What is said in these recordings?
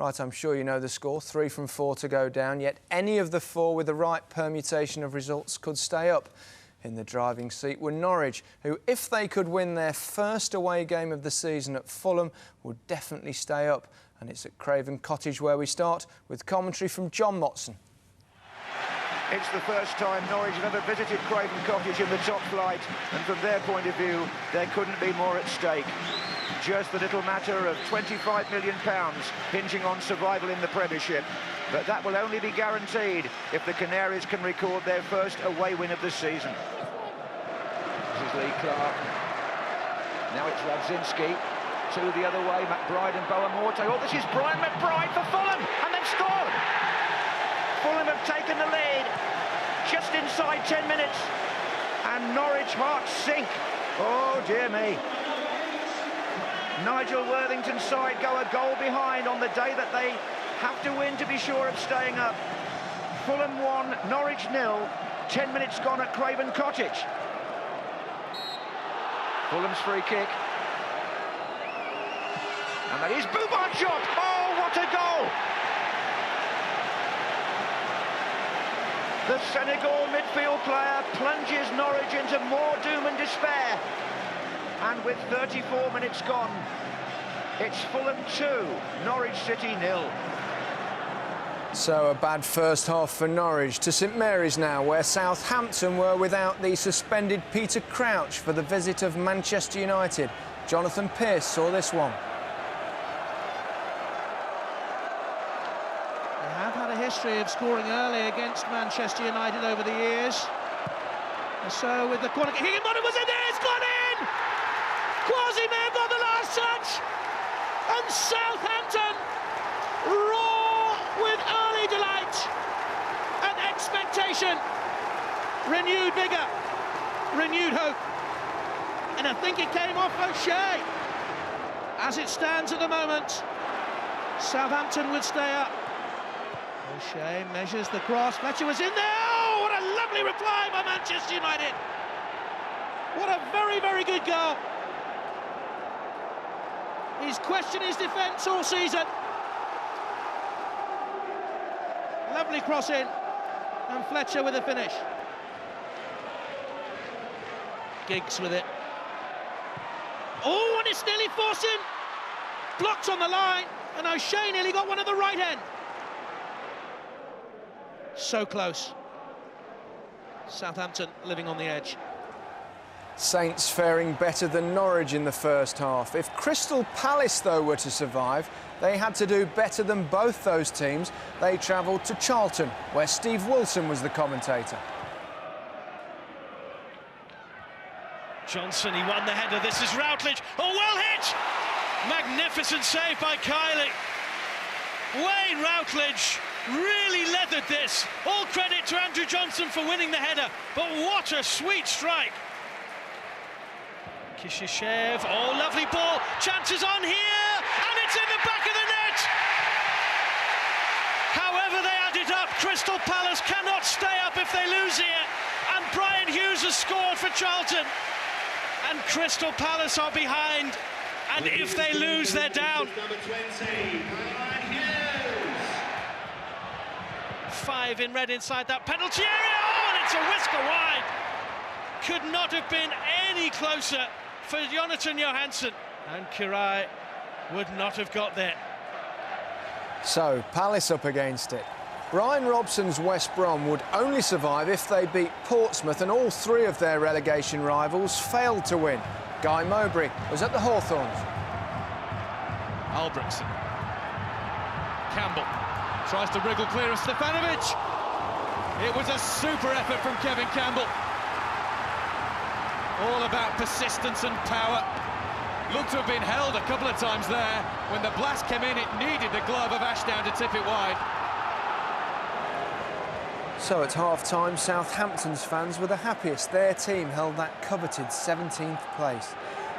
Right, I'm sure you know the score, 3 from 4 to go down, yet any of the 4 with the right permutation of results could stay up. In the driving seat were Norwich, who, if they could win their first away game of the season at Fulham, would definitely stay up. And it's at Craven Cottage where we start, with commentary from John Motson. It's the first time Norwich have ever visited Craven Cottage in the top flight, and from their point of view, there couldn't be more at stake. Just the little matter of £25 million hinging on survival in the Premiership. But that will only be guaranteed if the Canaries can record their first away win of the season. This is Lee Clark. Now it's Radzinski. Two the other way, McBride and Boa Morte. Oh, this is Brian McBride for Fulham, and they've scored! Fulham have taken the lead just inside 10 minutes, and Norwich hearts sink. Oh, dear me. Nigel Worthington's side go a goal behind on the day that they have to win to be sure of staying up. Fulham 1, Norwich 0, 10 minutes gone at Craven Cottage. Fulham's free kick. And that is Bubarchuk. Oh, what a goal! The Senegal midfield player plunges Norwich into more doom and despair. And with 34 minutes gone, it's Fulham 2, Norwich City 0. So a bad first half for Norwich. To St Mary's now, where Southampton were without the suspended Peter Crouch for the visit of Manchester United. Jonathan Pearce saw this one. They have had a history of scoring early against Manchester United over the years. And so with the corner kick, Higginbottom was in there, it's gone in! Quasi may have got the last touch, and Southampton roar with early delight and expectation, renewed vigour, renewed hope, and I think it came off O'Shea. As it stands at the moment, Southampton would stay up. O'Shea measures the cross, Fletcher was in there, oh, what a lovely reply by Manchester United. What a very, very good goal. He's questioned his defence all season. Lovely cross in, and Fletcher with a finish. Giggs with it. Oh, and it's nearly forced in. Blocked on the line, and O'Shea nearly got one at the right end. So close. Southampton living on the edge. Saints faring better than Norwich in the first half. If Crystal Palace, though, were to survive, they had to do better than both those teams. They travelled to Charlton, where Steve Wilson was the commentator. Johnson, he won the header. This is Routledge. Oh, well hit! Magnificent save by Kiley. Wayne Routledge really leathered this. All credit to Andrew Johnson for winning the header, but what a sweet strike. Kishishev, oh, lovely ball, chances on here, and it's in the back of the net! However they add it up, Crystal Palace cannot stay up if they lose here, and Brian Hughes has scored for Charlton, and Crystal Palace are behind, and if they lose, they're down. Number 20, Brian Hughes. 5 in red inside that penalty area, oh, and it's a whisker wide. Could not have been any closer for Jonathan Johansson, and Kirai would not have got there. So, Palace up against it. Brian Robson's West Brom would only survive if they beat Portsmouth, and all 3 of their relegation rivals failed to win. Guy Mowbray was at the Hawthorns. Albrechtsen. Campbell tries to wriggle clear of Stefanovic. It was a super effort from Kevin Campbell. All about persistence and power. Looked to have been held a couple of times there. When the blast came in, it needed the glove of Ashdown to tip it wide. So at half-time, Southampton's fans were the happiest. Their team held that coveted 17th place.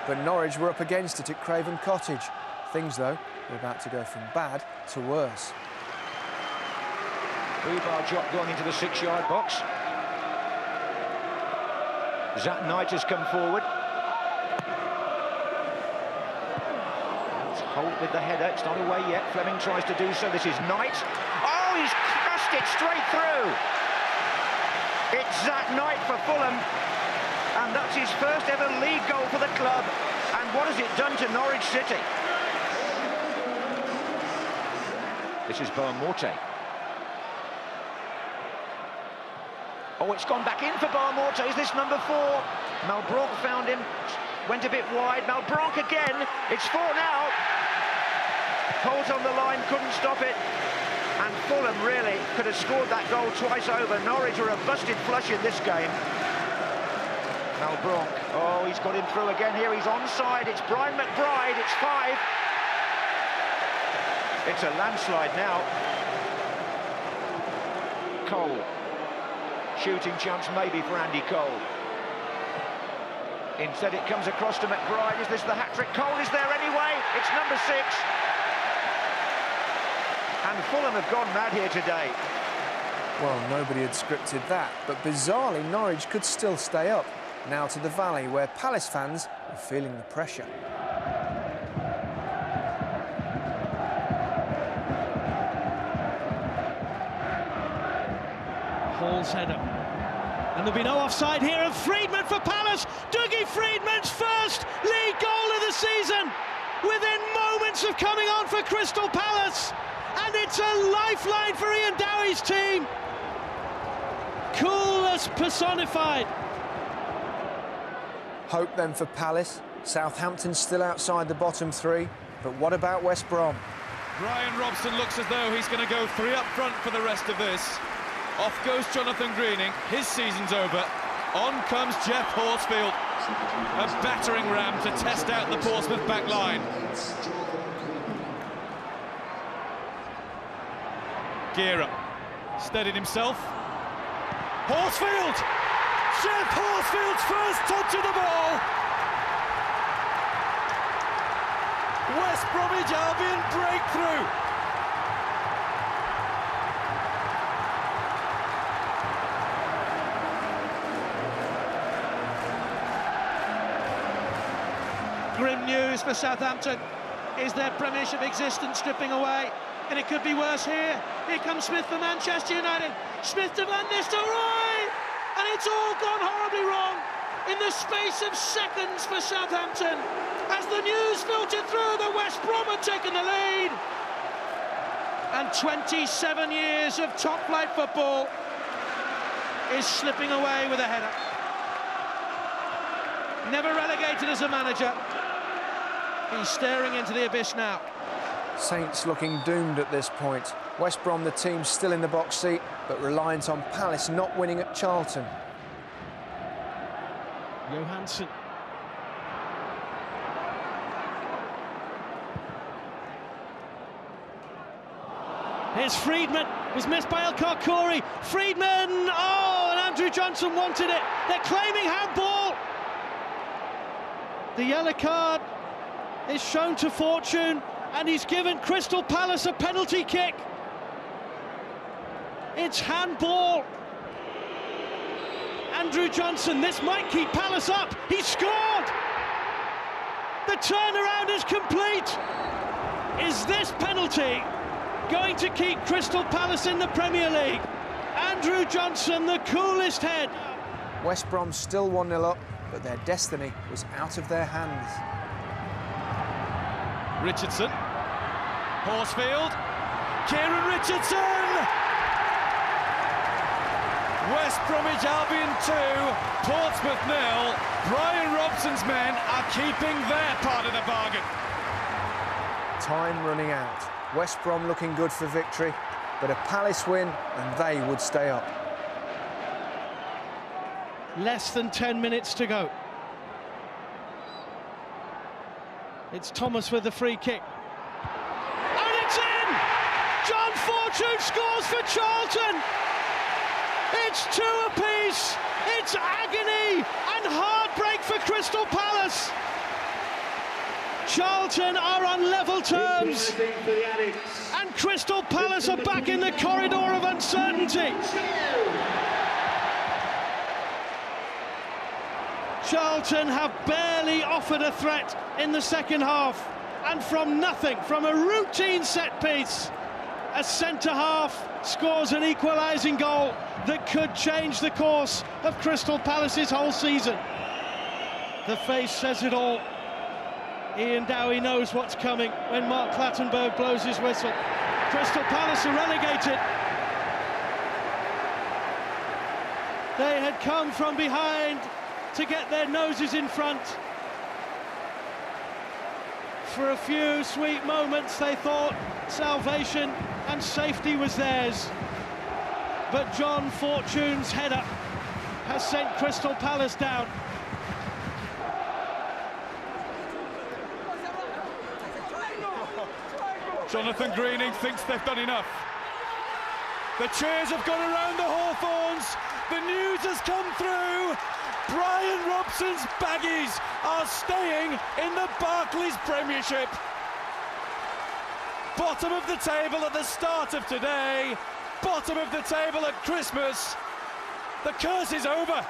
But Norwich were up against it at Craven Cottage. Things, though, were about to go from bad to worse. Bubarchuk going into the 6-yard box. Zat Knight has come forward. Holt with the header, it's not away yet. Fleming tries to do so. This is Knight. Oh, he's crushed it straight through. It's Zach Knight for Fulham, and that's his first ever league goal for the club. And what has it done to Norwich City? This is Bromwich. Oh, it's gone back in for Bromwich. Is this number 4? Malbranque found him, went a bit wide. Malbranque again. It's 4 now. Holt on the line, couldn't stop it. And Fulham really could have scored that goal twice over. Norwich are a busted flush in this game. Malbranque, oh, he's got him through again here. He's onside. It's Brian McBride. It's 5. It's a landslide now. Cole. Shooting chance maybe for Andy Cole. Instead it comes across to McBride. Is this the hat-trick? Cole is there anyway. It's number 6. And Fulham have gone mad here today. Well, nobody had scripted that, but bizarrely Norwich could still stay up. Now to the Valley, where Palace fans are feeling the pressure. Hall's header. And there'll be no offside here, and Friedman for Palace. Dougie Friedman's first league goal of the season, within moments of coming on for Crystal Palace. And it's a lifeline for Ian Dowie's team. Coolness personified. Hope then for Palace. Southampton still outside the bottom 3. But what about West Brom? Brian Robson looks as though he's going to go 3 up front for the rest of this. Off goes Jonathan Greening, his season's over. On comes Jeff Horsfield. A battering ram to test out the Portsmouth back line. Gira steadied himself. Horsfield! Jeff Horsfield's first touch of the ball! West Bromwich Albion breakthrough! Grim news for Southampton. Is their Premiership existence stripping away? And it could be worse here. Here comes Smith for Manchester United. Smith to Van Nistelrooy! And it's all gone horribly wrong in the space of seconds for Southampton. As the news filtered through, the West Brom had taken the lead. And 27 years of top-flight football is slipping away with a header. Never relegated as a manager. He's staring into the abyss now. Saints looking doomed at this point. West Brom, the team still in the box seat, but reliant on Palace not winning at Charlton. Johansson. Here's Friedman, was missed by El Karkouri. Friedman, oh, and Andrew Johnson wanted it. They're claiming handball. The yellow card is shown to Fortune, and he's given Crystal Palace a penalty kick. It's handball. Andrew Johnson, this might keep Palace up. He scored. The turnaround is complete. Is this penalty going to keep Crystal Palace in the Premier League? Andrew Johnson, the coolest head. West Brom still 1-0 up, but their destiny was out of their hands. Richardson. Horsfield. Kieran Richardson! West Bromwich Albion 2, Portsmouth 0. Brian Robson's men are keeping their part of the bargain. Time running out. West Brom looking good for victory, but a Palace win and they would stay up. Less than 10 minutes to go. It's Thomas with the free kick. And it's in! John Fortune scores for Charlton! It's 2 apiece! It's agony and heartbreak for Crystal Palace! Charlton are on level terms, and Crystal Palace are back in the corridor of uncertainty. Charlton have barely offered a threat in the second half. And from nothing, from a routine set piece, a centre-half scores an equalising goal that could change the course of Crystal Palace's whole season. The face says it all. Ian Dowie knows what's coming when Mark Clattenburg blows his whistle. Crystal Palace are relegated. They had come from behind to get their noses in front. For a few sweet moments they thought salvation and safety was theirs. But John Fortune's header has sent Crystal Palace down. Jonathan Greening thinks they've done enough. The cheers have gone around the Hawthorns. The news has come through. Brian Robson's Baggies are staying in the Barclays Premiership. Bottom of the table at the start of today. Bottom of the table at Christmas. The curse is over.